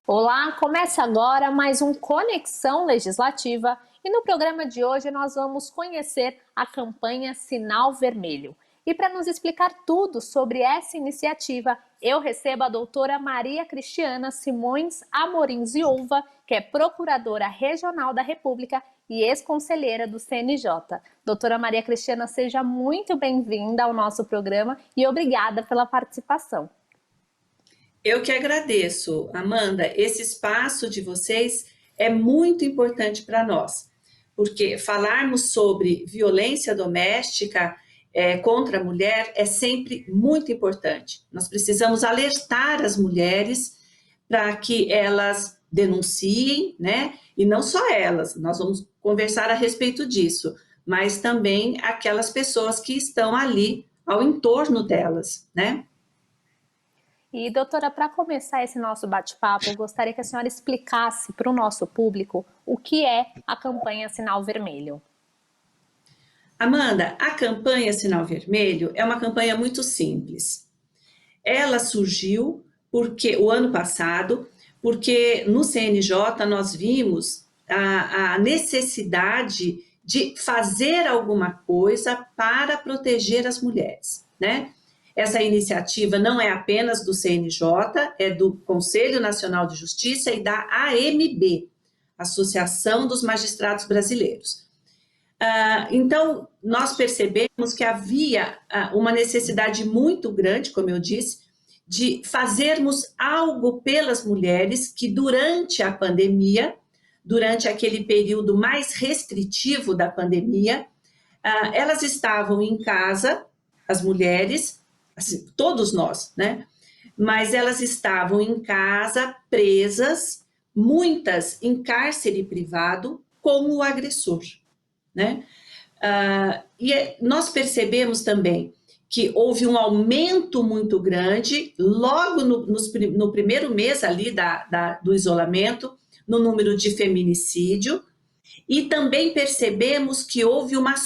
Olá, começa agora mais um Conexão Legislativa e no programa de hoje nós vamos conhecer a campanha Sinal Vermelho. E para nos explicar tudo sobre essa iniciativa, eu recebo a doutora Maria Cristiana Simões Amorim Ziouva, que é Procuradora Regional da República e ex-conselheira do CNJ. Doutora Maria Cristiana, seja muito bem-vinda ao nosso programa e obrigada pela participação. Eu que agradeço, Amanda. Esse espaço de vocês é muito importante para nós, porque falarmos sobre violência doméstica contra a mulher é sempre muito importante. Nós precisamos alertar as mulheres para que elas denunciem, né? E não só elas, nós vamos conversar a respeito disso, mas também aquelas pessoas que estão ali ao entorno delas, né? E, doutora, para começar esse nosso bate-papo, eu gostaria que a senhora explicasse para o nosso público o que é a campanha Sinal Vermelho. Amanda, a campanha Sinal Vermelho é uma campanha muito simples. Ela surgiu porque o ano passado, porque no CNJ nós vimos a necessidade de fazer alguma coisa para proteger as mulheres, né? Essa iniciativa não é apenas do CNJ, é do Conselho Nacional de Justiça e da AMB, Associação dos Magistrados Brasileiros. Então, nós percebemos que havia uma necessidade muito grande, como eu disse, de fazermos algo pelas mulheres que durante a pandemia, durante aquele período mais restritivo da pandemia, elas estavam em casa, as mulheres, assim, todos nós, né? Mas elas estavam em casa, presas, muitas em cárcere privado, como o agressor, né? Nós percebemos também que houve um aumento muito grande, logo no primeiro mês ali do isolamento, no número de feminicídio, e também percebemos que houve uma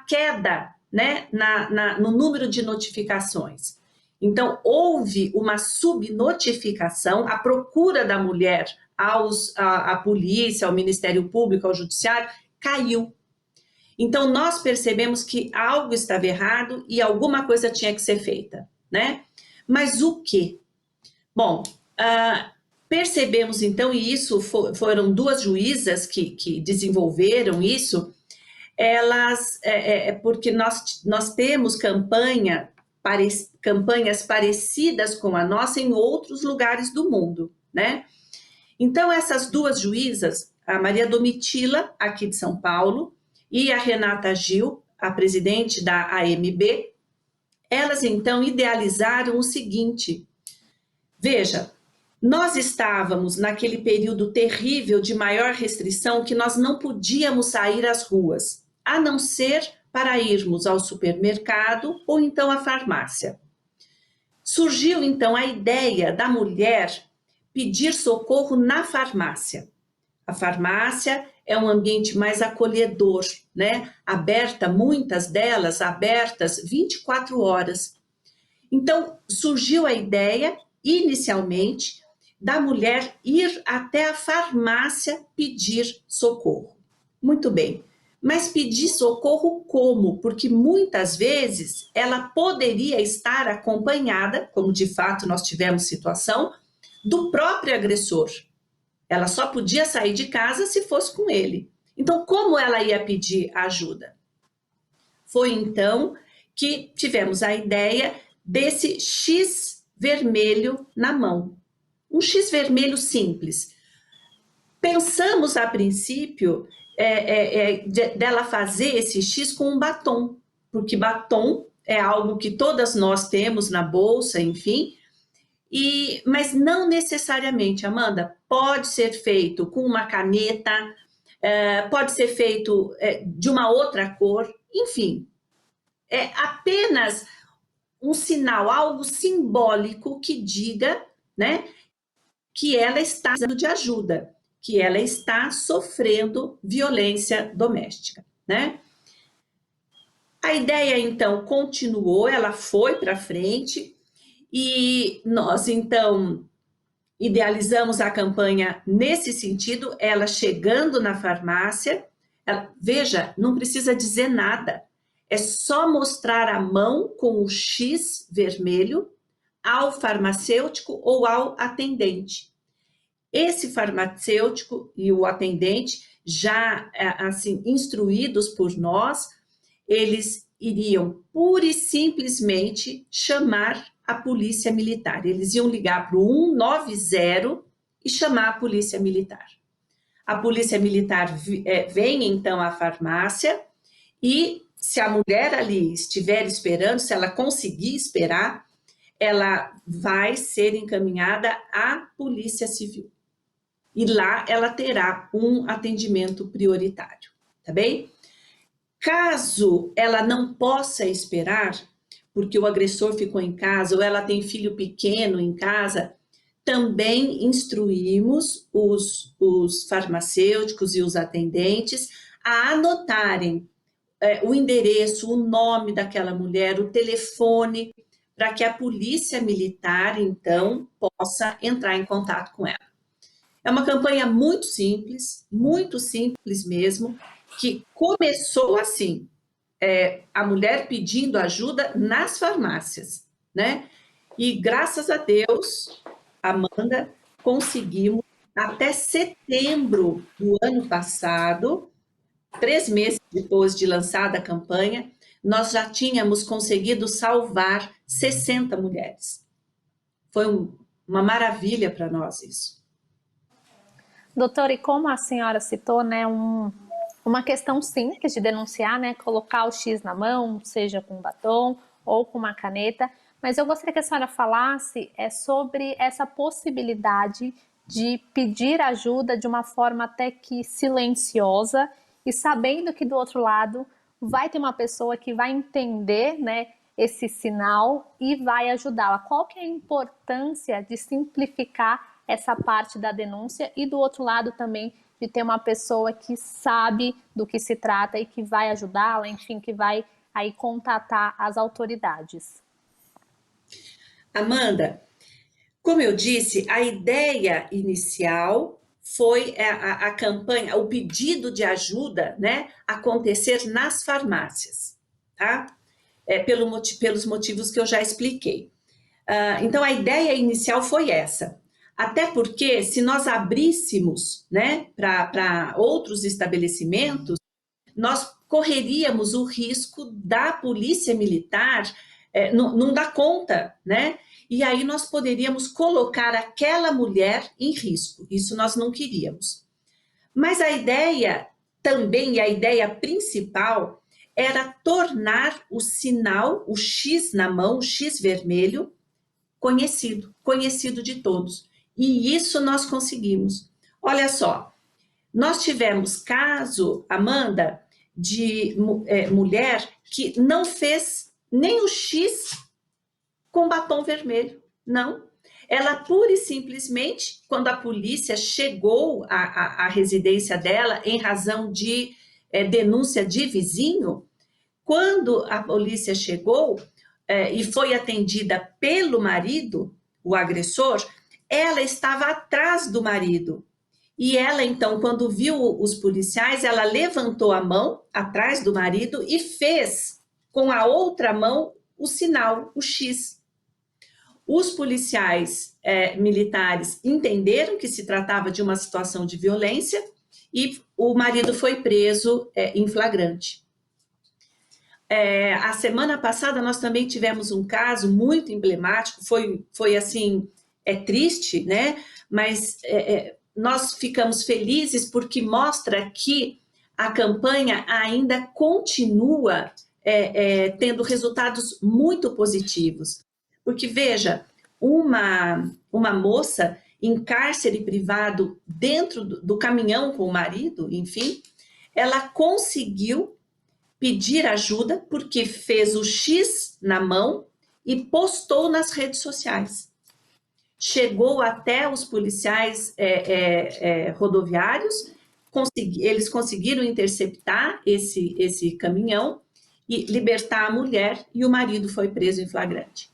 queda, né, no número de notificações. Então, houve uma subnotificação, a procura da mulher à polícia, ao Ministério Público, ao Judiciário, caiu. Então, nós percebemos que algo estava errado e alguma coisa tinha que ser feita, né? Mas o quê? Bom, percebemos então, e isso foram duas juízas que desenvolveram isso, elas, porque nós temos campanhas parecidas com a nossa em outros lugares do mundo, né? Então, essas duas juízas, a Maria Domitila, aqui de São Paulo, e a Renata Gil, a presidente da AMB, elas então idealizaram o seguinte: veja, nós estávamos naquele período terrível de maior restrição que nós não podíamos sair às ruas, a não ser para irmos ao supermercado ou então à farmácia. Surgiu então a ideia da mulher pedir socorro na farmácia. A farmácia é um ambiente mais acolhedor, né? Aberta, muitas delas abertas 24 horas. Então, surgiu a ideia, inicialmente, da mulher ir até a farmácia pedir socorro. Muito bem, mas pedir socorro como? Porque muitas vezes ela poderia estar acompanhada, como de fato nós tivemos situação, do próprio agressor. Ela só podia sair de casa se fosse com ele. Então, como ela ia pedir ajuda? Foi então que tivemos a ideia desse X vermelho na mão. Um X vermelho simples. Pensamos a princípio dela fazer esse X com um batom, porque batom é algo que todas nós temos na bolsa, enfim, mas não necessariamente, Amanda, pode ser feito com uma caneta, pode ser feito de uma outra cor, enfim, é apenas um sinal, algo simbólico que diga, né, que ela está precisando de ajuda, que ela está sofrendo violência doméstica, né? A ideia, então, continuou, ela foi para frente e nós, então, idealizamos a campanha nesse sentido, ela chegando na farmácia, veja, não precisa dizer nada, é só mostrar a mão com o X vermelho ao farmacêutico ou ao atendente. Esse farmacêutico e o atendente, já assim instruídos por nós, eles iriam pura e simplesmente chamar a polícia militar. Eles iam ligar para o 190 e chamar a polícia militar. A polícia militar vem então à farmácia e se a mulher ali estiver esperando, se ela conseguir esperar, ela vai ser encaminhada à polícia civil. E lá ela terá um atendimento prioritário, tá bem? Caso ela não possa esperar, porque o agressor ficou em casa, ou ela tem filho pequeno em casa, também instruímos os farmacêuticos e os atendentes a anotarem o endereço, o nome daquela mulher, o telefone, para que a polícia militar, então, possa entrar em contato com ela. É uma campanha muito simples mesmo, que começou assim, a mulher pedindo ajuda nas farmácias, né? E graças a Deus, Amanda, conseguimos, até setembro do ano passado, 3 meses depois de lançada a campanha, nós já tínhamos conseguido salvar 60 mulheres. Foi uma maravilha para nós isso. Doutora, e como a senhora citou, né, uma questão simples de denunciar, né, colocar o X na mão, seja com batom ou com uma caneta, mas eu gostaria que a senhora falasse sobre essa possibilidade de pedir ajuda de uma forma até que silenciosa e sabendo que do outro lado vai ter uma pessoa que vai entender, né, esse sinal e vai ajudá-la. Qual que é a importância de simplificar essa parte da denúncia e do outro lado também de ter uma pessoa que sabe do que se trata e que vai ajudá-la, enfim, que vai aí contatar as autoridades? Amanda, como eu disse, a ideia inicial foi a campanha, o pedido de ajuda, né, acontecer nas farmácias, tá? Pelos motivos que eu já expliquei. Então, a ideia inicial foi essa. Até porque, se nós abríssemos, né, para outros estabelecimentos, nós correríamos o risco da polícia militar não dar conta, né? E aí nós poderíamos colocar aquela mulher em risco. Isso nós não queríamos. Mas a ideia também, e a ideia principal, era tornar o sinal, o X na mão, o X vermelho, conhecido de todos. E isso nós conseguimos. Olha só, nós tivemos caso, Amanda, de mulher que não fez nem o X com batom vermelho, não. Ela pura e simplesmente, quando a polícia chegou à residência dela em razão de denúncia de vizinho, quando a polícia chegou e foi atendida pelo marido, o agressor, ela estava atrás do marido. E ela, então, quando viu os policiais, ela levantou a mão atrás do marido e fez com a outra mão o sinal, o X. Os policiais militares entenderam que se tratava de uma situação de violência e o marido foi preso em flagrante. A semana passada nós também tivemos um caso muito emblemático, foi assim, triste, né? Mas nós ficamos felizes porque mostra que a campanha ainda continua tendo resultados muito positivos. Porque, veja, uma moça em cárcere privado dentro do caminhão com o marido, enfim, ela conseguiu pedir ajuda porque fez o X na mão e postou nas redes sociais. Chegou até os policiais rodoviários, eles conseguiram interceptar esse caminhão e libertar a mulher e o marido foi preso em flagrante.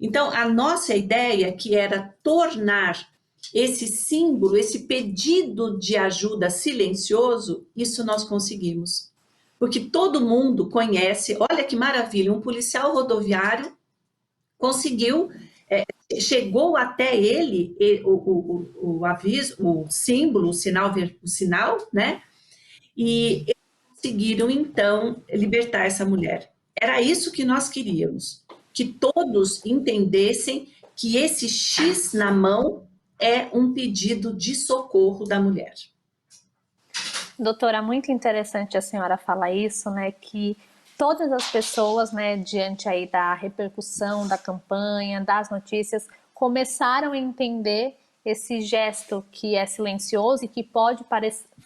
Então, a nossa ideia, que era tornar esse símbolo, esse pedido de ajuda silencioso, isso nós conseguimos. Porque todo mundo conhece, olha que maravilha, um policial rodoviário conseguiu, chegou até ele o aviso, o símbolo, o sinal, né? E eles conseguiram, então, libertar essa mulher. Era isso que nós queríamos, que todos entendessem que esse X na mão é um pedido de socorro da mulher. Doutora, muito interessante a senhora falar isso, né, que todas as pessoas, né, diante aí da repercussão da campanha, das notícias, começaram a entender esse gesto que é silencioso e que pode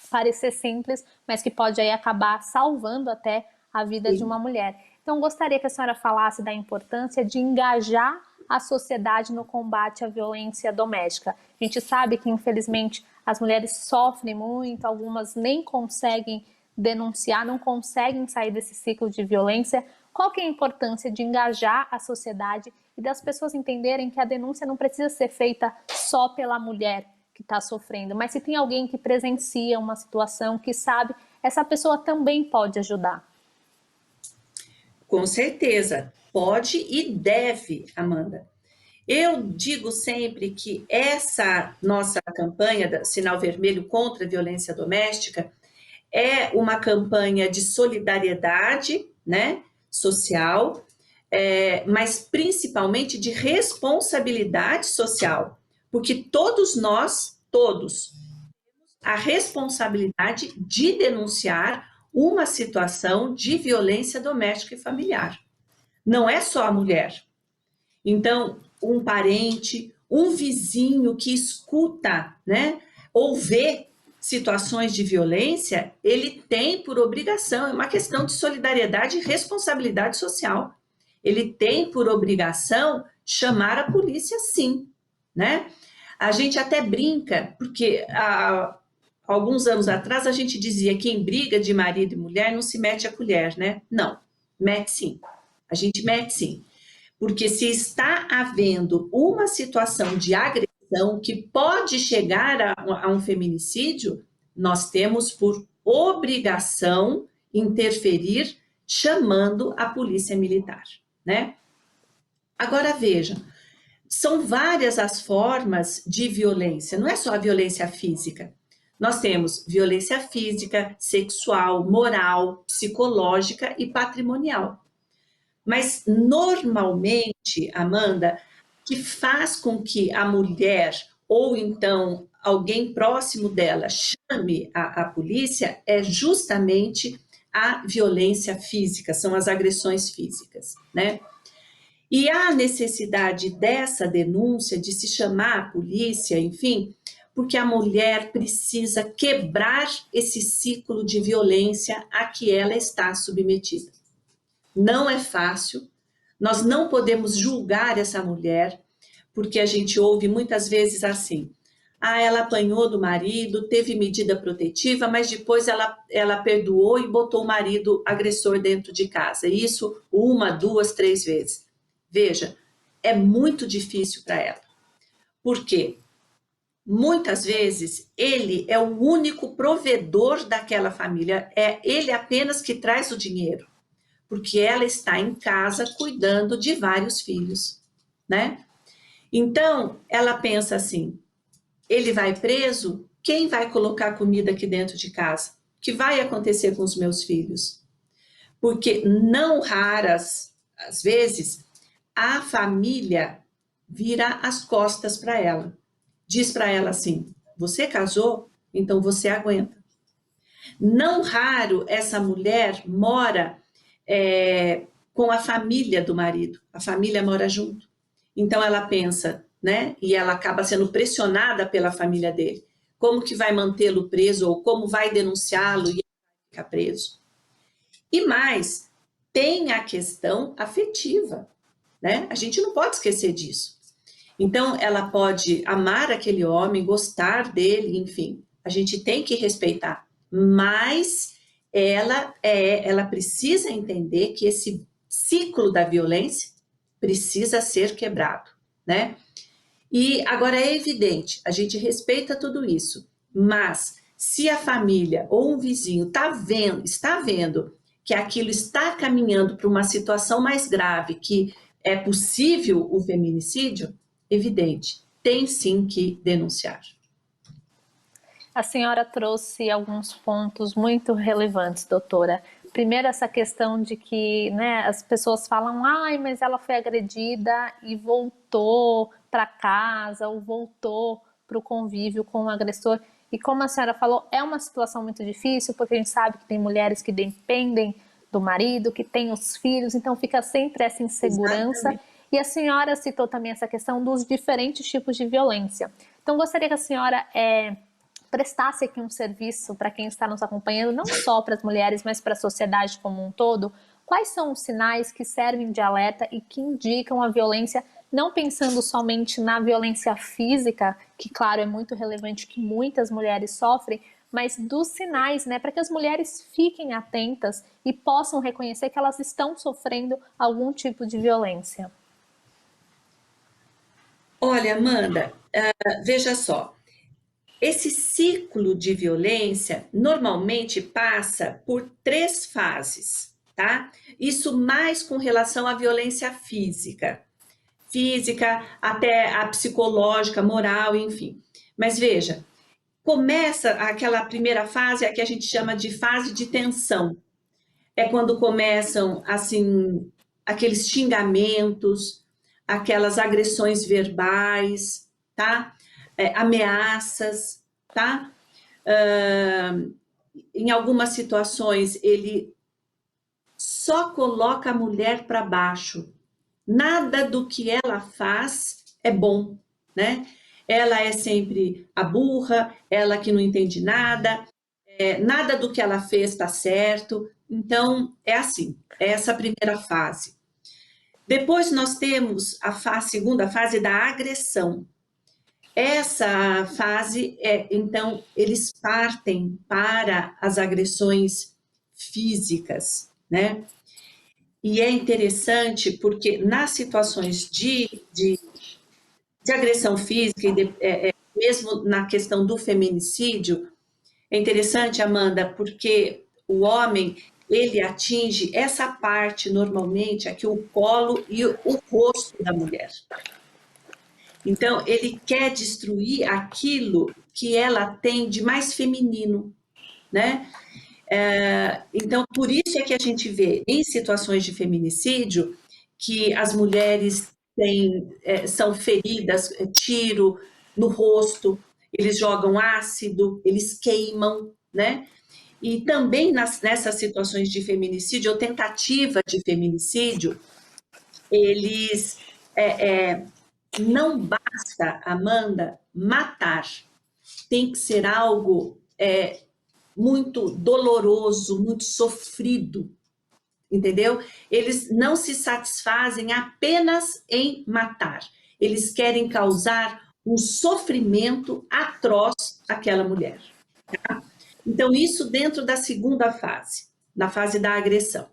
parecer simples, mas que pode aí acabar salvando até a vida de uma mulher. Então, gostaria que a senhora falasse da importância de engajar a sociedade no combate à violência doméstica. A gente sabe que, infelizmente, as mulheres sofrem muito, algumas nem conseguem denunciar, não conseguem sair desse ciclo de violência. Qual que é a importância de engajar a sociedade e das pessoas entenderem que a denúncia não precisa ser feita só pela mulher que está sofrendo, mas se tem alguém que presencia uma situação, que sabe, essa pessoa também pode ajudar. Com certeza, pode e deve, Amanda. Eu digo sempre que essa nossa campanha da Sinal Vermelho contra a violência doméstica é uma campanha de solidariedade, né, social, mas principalmente de responsabilidade social, porque todos nós, todos, a responsabilidade de denunciar uma situação de violência doméstica e familiar. Não é só a mulher. Então, um parente, um vizinho que escuta, né, ou vê situações de violência, ele tem por obrigação, é uma questão de solidariedade e responsabilidade social. Ele tem por obrigação chamar a polícia, sim, né? A gente até brinca, porque há alguns anos atrás a gente dizia que em briga de marido e mulher não se mete a colher, né? Não, mete sim. A gente mete sim. Porque se está havendo uma situação de agressão que pode chegar a um feminicídio, nós temos por obrigação interferir chamando a polícia militar, né? Agora veja, são várias as formas de violência, não é só a violência física. Nós temos violência física, sexual, moral, psicológica e patrimonial. Mas, normalmente, Amanda, que faz com que a mulher, ou então alguém próximo dela, chame a polícia, é justamente a violência física, são as agressões físicas, né? E há necessidade dessa denúncia, de se chamar a polícia, enfim, porque a mulher precisa quebrar esse ciclo de violência a que ela está submetida. Não é fácil, nós não podemos julgar essa mulher, porque a gente ouve muitas vezes assim: ah, ela apanhou do marido, teve medida protetiva, mas depois ela perdoou e botou o marido agressor dentro de casa. Isso uma, duas, três vezes. Veja, é muito difícil para ela. Por quê? Muitas vezes ele é o único provedor daquela família, é ele apenas que traz o dinheiro, porque ela está em casa cuidando de vários filhos, né? Então, ela pensa assim: ele vai preso, quem vai colocar comida aqui dentro de casa? O que vai acontecer com os meus filhos? Porque não raras, às vezes, a família vira as costas para ela. Diz para ela assim: você casou, então você aguenta. Não raro essa mulher mora com a família do marido, a família mora junto. Então ela pensa, né? E ela acaba sendo pressionada pela família dele. Como que vai mantê-lo preso ou como vai denunciá-lo e ficar preso? E mais, tem a questão afetiva, né? A gente não pode esquecer disso. Então ela pode amar aquele homem, gostar dele, enfim, a gente tem que respeitar, mas ela precisa entender que esse ciclo da violência precisa ser quebrado, né? E agora é evidente, a gente respeita tudo isso, mas se a família ou um vizinho está vendo que aquilo está caminhando para uma situação mais grave, que é possível o feminicídio, evidente, tem sim que denunciar. A senhora trouxe alguns pontos muito relevantes, doutora. Primeiro, essa questão de que, né, as pessoas falam, ai, mas ela foi agredida e voltou para casa, ou voltou para o convívio com o agressor. E como a senhora falou, é uma situação muito difícil, porque a gente sabe que tem mulheres que dependem do marido, que têm os filhos, então fica sempre essa insegurança. Exatamente. E a senhora citou também essa questão dos diferentes tipos de violência. Então, gostaria que a senhora prestasse aqui um serviço para quem está nos acompanhando, não só para as mulheres, mas para a sociedade como um todo. Quais são os sinais que servem de alerta e que indicam a violência, não pensando somente na violência física, que, claro, é muito relevante, que muitas mulheres sofrem, mas dos sinais, né, para que as mulheres fiquem atentas e possam reconhecer que elas estão sofrendo algum tipo de violência? Olha, Amanda, veja só, esse ciclo de violência normalmente passa por 3 fases, tá? Isso mais com relação à violência física, até a psicológica, moral, enfim. Mas veja, começa aquela primeira fase, a que a gente chama de fase de tensão. É quando começam, assim, aqueles xingamentos, aquelas agressões verbais, tá? Ameaças, tá? Uh, em algumas situações, ele só coloca a mulher para baixo. Nada do que ela faz é bom, né? Ela é sempre a burra, ela que não entende nada, nada do que ela fez está certo. Então, é assim, é essa primeira fase. Depois nós temos a segunda fase da agressão. Essa fase então, eles partem para as agressões físicas, né? E é interessante porque nas situações de agressão física, mesmo na questão do feminicídio, é interessante, Amanda, porque o homem, ele atinge essa parte, normalmente, aqui o colo e o rosto da mulher. Então, ele quer destruir aquilo que ela tem de mais feminino, né? Então, por isso é que a gente vê em situações de feminicídio que as mulheres são feridas, tiro no rosto, eles jogam ácido, eles queimam, né? E também nessas situações de feminicídio ou tentativa de feminicídio, eles não basta, Amanda, matar, tem que ser algo muito doloroso, muito sofrido, entendeu? Eles não se satisfazem apenas em matar, eles querem causar um sofrimento atroz àquela mulher. Tá? Então, isso dentro da segunda fase, na fase da agressão.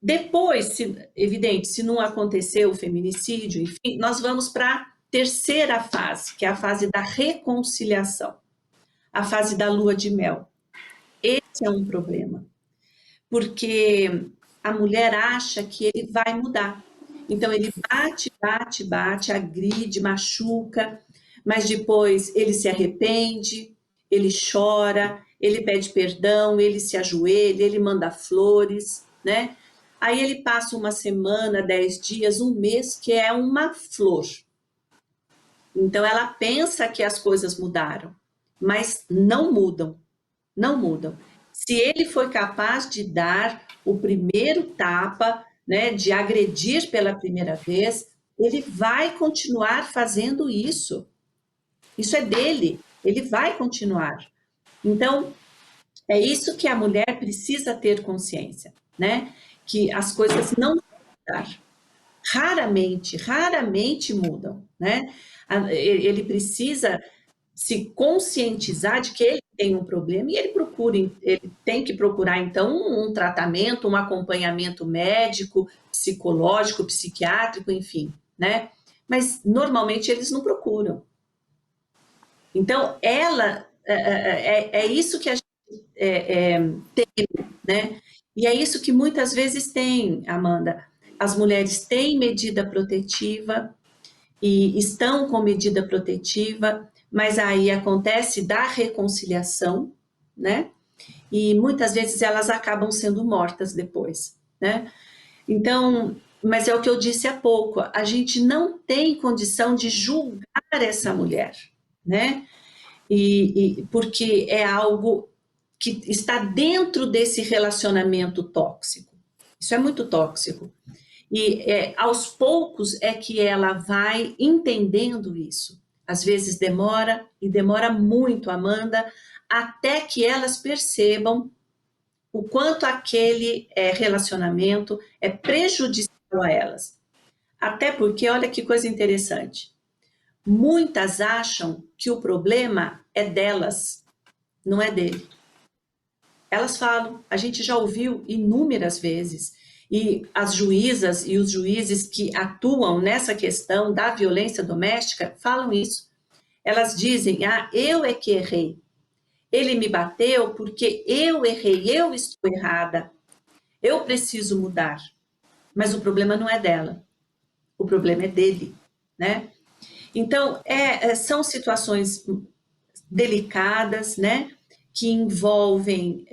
Depois, evidente, se não aconteceu o feminicídio, enfim, nós vamos para a terceira fase, que é a fase da reconciliação, a fase da lua de mel. Esse é um problema, porque a mulher acha que ele vai mudar. Então, ele bate, agride, machuca, mas depois ele se arrepende, ele chora, ele pede perdão, ele se ajoelha, ele manda flores, né? Aí ele passa uma semana, 10 dias, um mês, que é uma flor. Então, ela pensa que as coisas mudaram, mas não mudam, não mudam. Se ele foi capaz de dar o primeiro tapa, né, de agredir pela primeira vez, ele vai continuar fazendo isso. Isso é dele, ele vai continuar. Então, é isso que a mulher precisa ter consciência, né? Que as coisas não vão mudar. Raramente mudam, né? Ele precisa se conscientizar de que ele tem um problema e ele tem que procurar, então, um tratamento, um acompanhamento médico, psicológico, psiquiátrico, enfim, né? mas normalmente eles não procuram. Então, é isso que a gente tem, né? E é isso que muitas vezes tem, Amanda. As mulheres têm medida protetiva e estão com medida protetiva, mas aí acontece da reconciliação, né? E muitas vezes elas acabam sendo mortas depois, né? Então, mas é o que eu disse há pouco, a gente não tem condição de julgar essa mulher, né? Porque é algo que está dentro desse relacionamento tóxico. Isso é muito tóxico. E aos poucos é que ela vai entendendo isso. Às vezes demora, e demora muito, Amanda, até que elas percebam o quanto aquele relacionamento é prejudicial a elas. Até porque, olha que coisa interessante, muitas acham que o problema é delas, não é dele. Elas falam, a gente já ouviu inúmeras vezes, e as juízas e os juízes que atuam nessa questão da violência doméstica falam isso. Elas dizem, eu é que errei. Ele me bateu porque eu errei, eu estou errada. Eu preciso mudar. Mas o problema não é dela, o problema é dele, né? Então, são situações delicadas, né? Que envolvem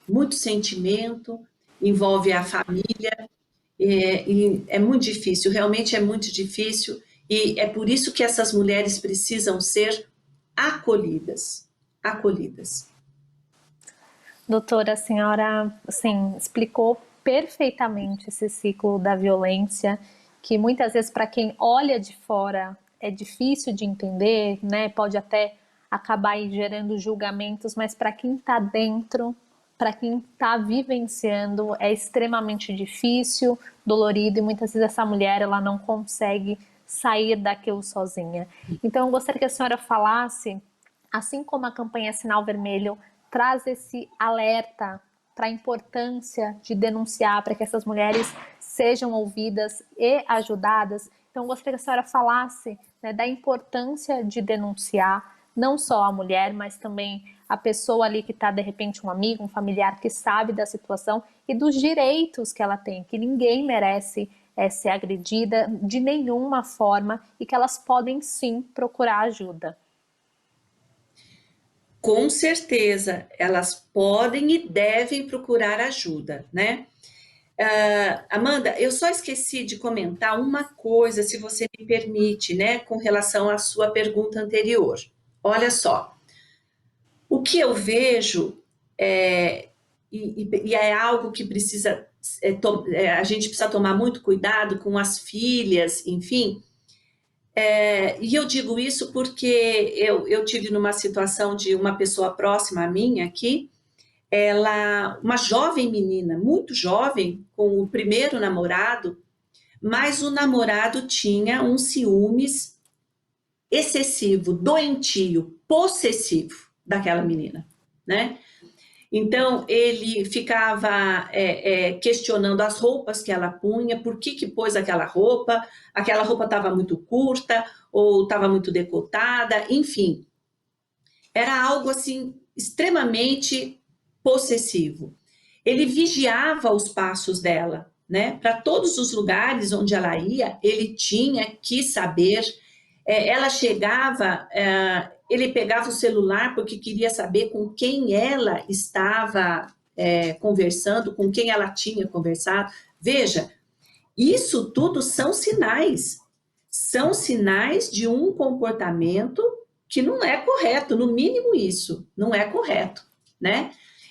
muito sentimento, envolve a família, e é muito difícil, realmente é muito difícil, e é por isso que essas mulheres precisam ser acolhidas, acolhidas. Doutora, a senhora, assim, explicou perfeitamente esse ciclo da violência, que muitas vezes para quem olha de fora é difícil de entender, né? Pode até acabar aí gerando julgamentos, mas para quem está dentro, para quem está vivenciando, é extremamente difícil, dolorido, e muitas vezes essa mulher ela não consegue sair daquilo sozinha. Então, eu gostaria que a senhora falasse, assim como a campanha Sinal Vermelho traz esse alerta para a importância de denunciar, para que essas mulheres sejam ouvidas e ajudadas. Então, gostaria que a senhora falasse, né, da importância de denunciar, não só a mulher, mas também a pessoa ali que está, de repente, um amigo, um familiar que sabe da situação e dos direitos que ela tem, que ninguém merece ser agredida de nenhuma forma e que elas podem sim procurar ajuda. Com certeza, elas podem e devem procurar ajuda, né? Amanda, eu só esqueci de comentar uma coisa, se você me permite, né, com relação à sua pergunta anterior. Olha só, o que eu vejo e é algo que precisa, a gente precisa tomar muito cuidado com as filhas, enfim. E eu digo isso porque eu tive numa situação de uma pessoa próxima a mim aqui, uma jovem menina, muito jovem, com o primeiro namorado, mas o namorado tinha um ciúmes excessivo, doentio, possessivo daquela menina, né? Então, ele ficava questionando as roupas que ela punha, por que pôs aquela roupa estava muito curta, ou estava muito decotada, enfim. Era algo, assim, extremamente possessivo. Ele vigiava os passos dela, né? Para todos os lugares onde ela ia, ele tinha que saber. Ela chegava, ele pegava o celular porque queria saber com quem ela estava conversando, com quem ela tinha conversado. Veja, isso tudo são sinais de um comportamento que não é correto, no mínimo isso, não é correto, né?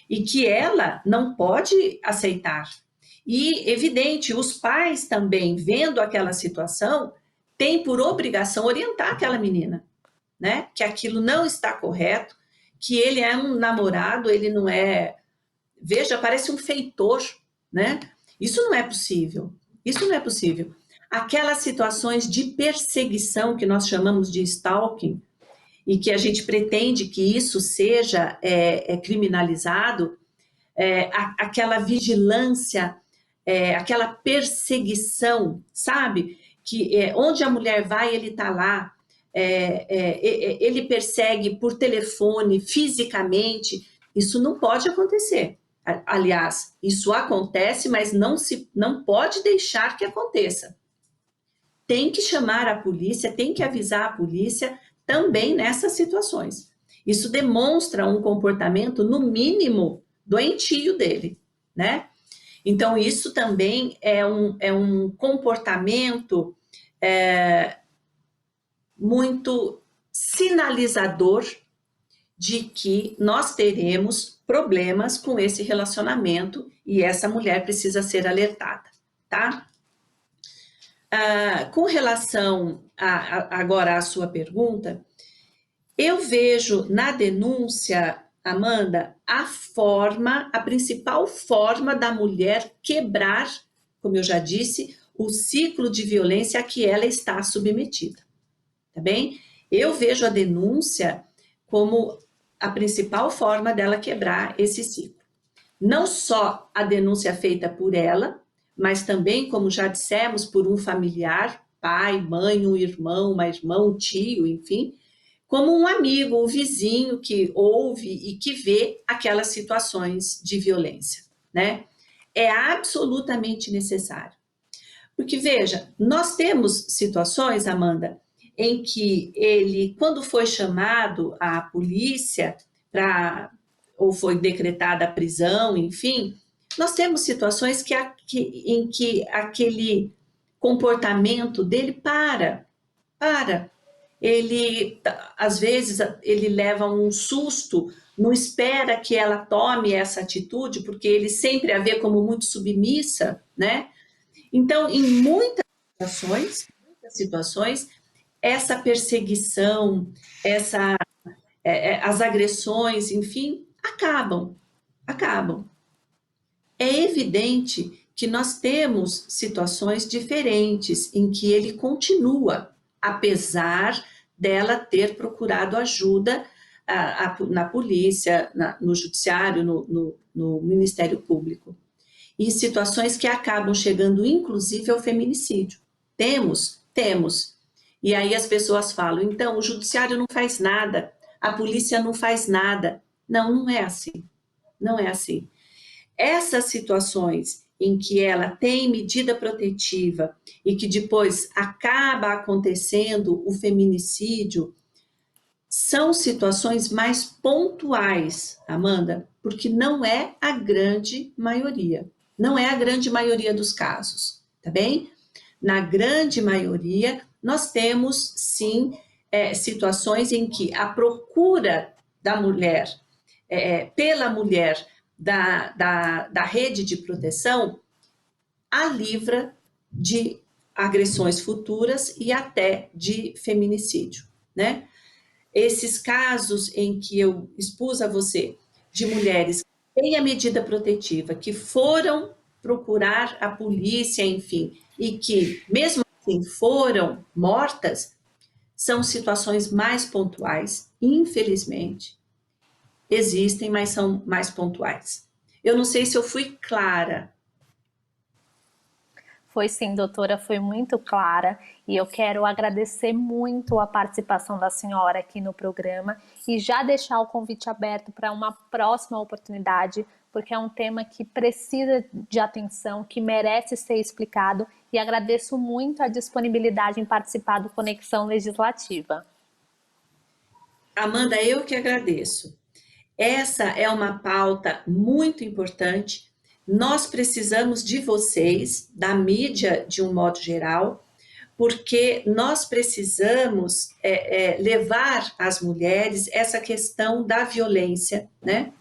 E que ela não pode aceitar. E, evidente, os pais também, vendo aquela situação, têm por obrigação orientar aquela menina, né? Que aquilo não está correto, que ele é um namorado, ele não é... Veja, parece um feitor, né? Isso não é possível. Isso não é possível. Aquelas situações de perseguição que nós chamamos de stalking, e que a gente pretende que isso seja criminalizado, aquela vigilância, aquela perseguição, sabe? que onde a mulher vai, ele está lá, ele persegue por telefone, fisicamente, isso não pode acontecer. Aliás, isso acontece, mas não pode deixar que aconteça. Tem que chamar a polícia, tem que avisar a polícia também nessas situações. Isso demonstra um comportamento, no mínimo, doentio dele, né? Então, isso também é um comportamento muito sinalizador de que nós teremos problemas com esse relacionamento e essa mulher precisa ser alertada, tá? Com relação agora à sua pergunta, eu vejo na denúncia, Amanda, a principal forma da mulher quebrar, como eu já disse, o ciclo de violência a que ela está submetida, tá bem? Eu vejo a denúncia como a principal forma dela quebrar esse ciclo. Não só a denúncia feita por ela, mas também, como já dissemos, por um familiar, pai, mãe, um irmão, uma irmã, um tio, enfim, como um amigo, um vizinho que ouve e que vê aquelas situações de violência, né? É absolutamente necessário. Porque, veja, nós temos situações, Amanda, em que ele, quando foi chamado à polícia, ou foi decretada a prisão, enfim, nós temos situações em que aquele comportamento dele para. Ele, às vezes, ele leva um susto, não espera que ela tome essa atitude, porque ele sempre a vê como muito submissa, né? Então, em muitas situações, essa perseguição, as agressões, enfim, acabam. É evidente que nós temos situações diferentes em que ele continua, apesar dela ter procurado ajuda na polícia, no judiciário, no Ministério Público. E situações que acabam chegando, inclusive, ao feminicídio. Temos. E aí as pessoas falam, então, o judiciário não faz nada, a polícia não faz nada. Não é assim. Não é assim. Essas situações em que ela tem medida protetiva e que depois acaba acontecendo o feminicídio, são situações mais pontuais, Amanda, porque não é a grande maioria. Não é a grande maioria dos casos, tá bem? Na grande maioria, nós temos, sim, situações em que a procura da mulher, pela mulher da rede de proteção, a livra de agressões futuras e até de feminicídio, né? Esses casos em que eu expus a você, de mulheres que têm a medida protetiva, que foram procurar a polícia, enfim, e que, mesmo assim, foram mortas, são situações mais pontuais, infelizmente. Existem, mas são mais pontuais. Eu não sei se eu fui clara. Foi sim, doutora, foi muito clara e eu quero agradecer muito a participação da senhora aqui no programa e já deixar o convite aberto para uma próxima oportunidade, porque é um tema que precisa de atenção, que merece ser explicado e agradeço muito a disponibilidade em participar do Conexão Legislativa. Amanda, eu que agradeço. Essa é uma pauta muito importante. Nós precisamos de vocês, da mídia de um modo geral, porque nós precisamos levar às mulheres essa questão da violência, né?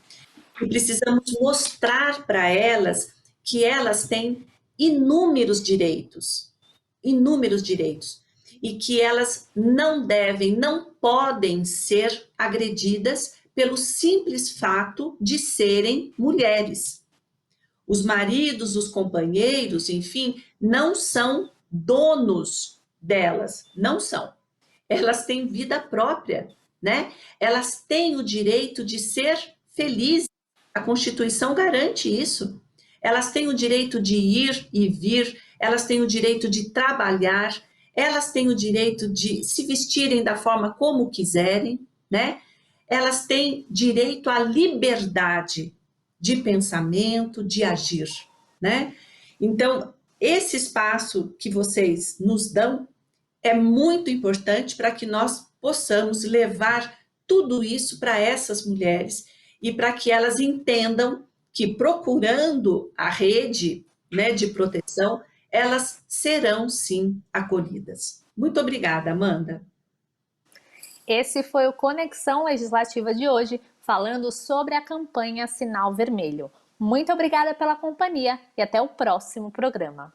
E precisamos mostrar para elas que elas têm inúmeros direitos, e que elas não devem, não podem ser agredidas pelo simples fato de serem mulheres. Os maridos, os companheiros, enfim, não são donos delas, não são. Elas têm vida própria, né? Elas têm o direito de ser felizes. A Constituição garante isso. Elas têm o direito de ir e vir, elas têm o direito de trabalhar, elas têm o direito de se vestirem da forma como quiserem, né? Elas têm direito à liberdade de pensamento, de agir, né? Então, esse espaço que vocês nos dão é muito importante para que nós possamos levar tudo isso para essas mulheres e para que elas entendam que procurando a rede, né, de proteção, elas serão sim acolhidas. Muito obrigada, Amanda. Esse foi o Conexão Legislativa de hoje, falando sobre a campanha Sinal Vermelho. Muito obrigada pela companhia e até o próximo programa.